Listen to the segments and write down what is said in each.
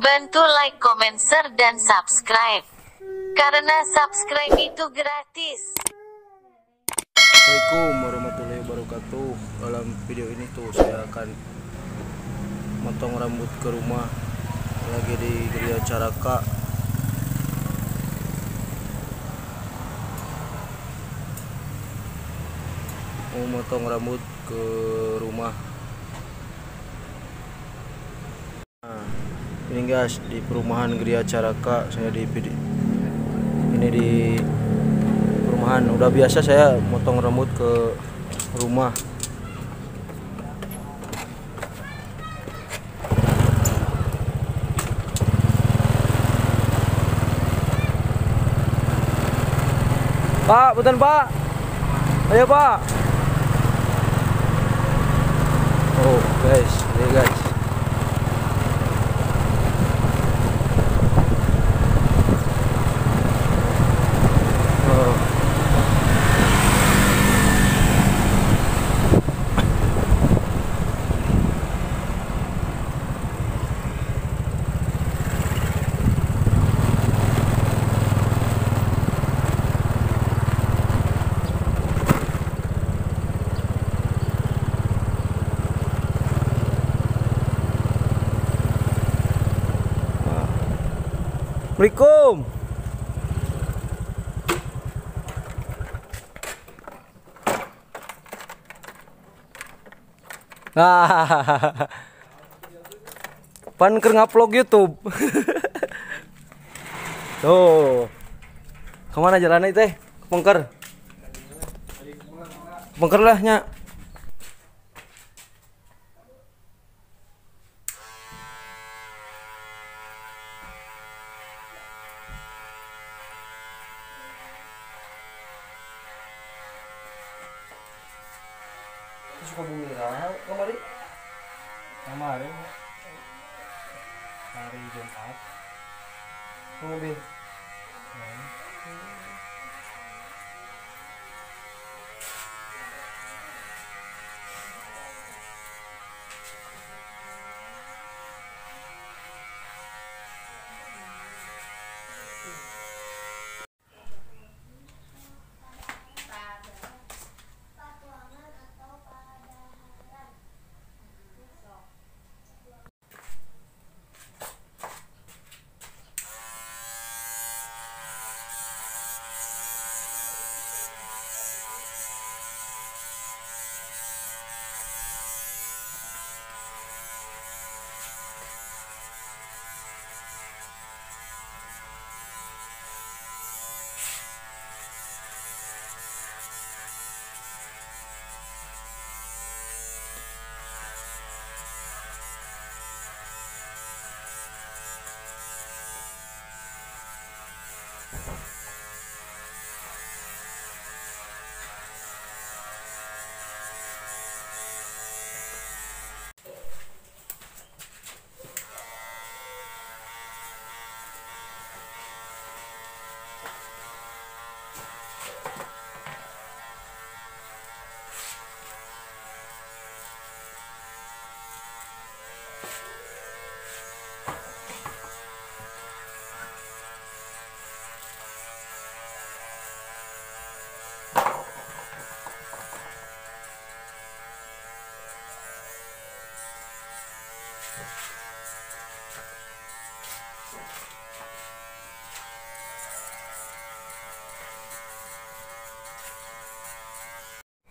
Bantu like, comment, share, dan subscribe. Karena subscribe itu gratis. Assalamualaikum warahmatullahi wabarakatuh. Dalam video ini saya akan motong rambut ke rumah. Lagi di Geria Caraka. Mau motong rambut ke rumah. Ini guys, di perumahan Geria Caraka. Saya di perumahan. Udah biasa saya motong rambut ke rumah. Pak, punten Pak. Ayo Pak. Oh guys, ini guys. Assalamualaikum. Pan keur ngupload YouTube. Tuh. Kemana jalannya teh? Pengker. Pengker lah nya. Suka bumi kemarin hari Jumat mobil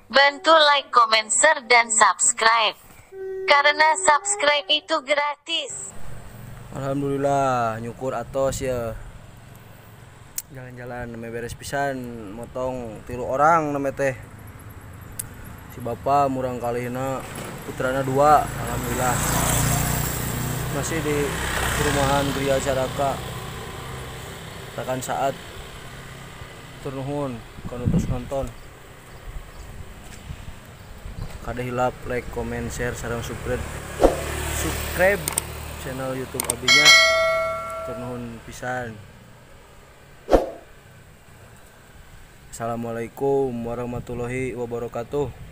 Bantu like, comment, share, dan subscribe. Karena subscribe itu gratis. Alhamdulillah nyukur atos ya. Jalan-jalan namanya beres pisan, motong 3 orang namanya teh. Si bapak murang kalihna putrana 2. Alhamdulillah. Masih di perumahan Geria Caraka. Takan saat turnuhun kanutus nonton. Kada hilap like, comment, share, sareng subscribe channel YouTube abinya. Turnuhun pisan. Assalamualaikum warahmatullahi wabarakatuh.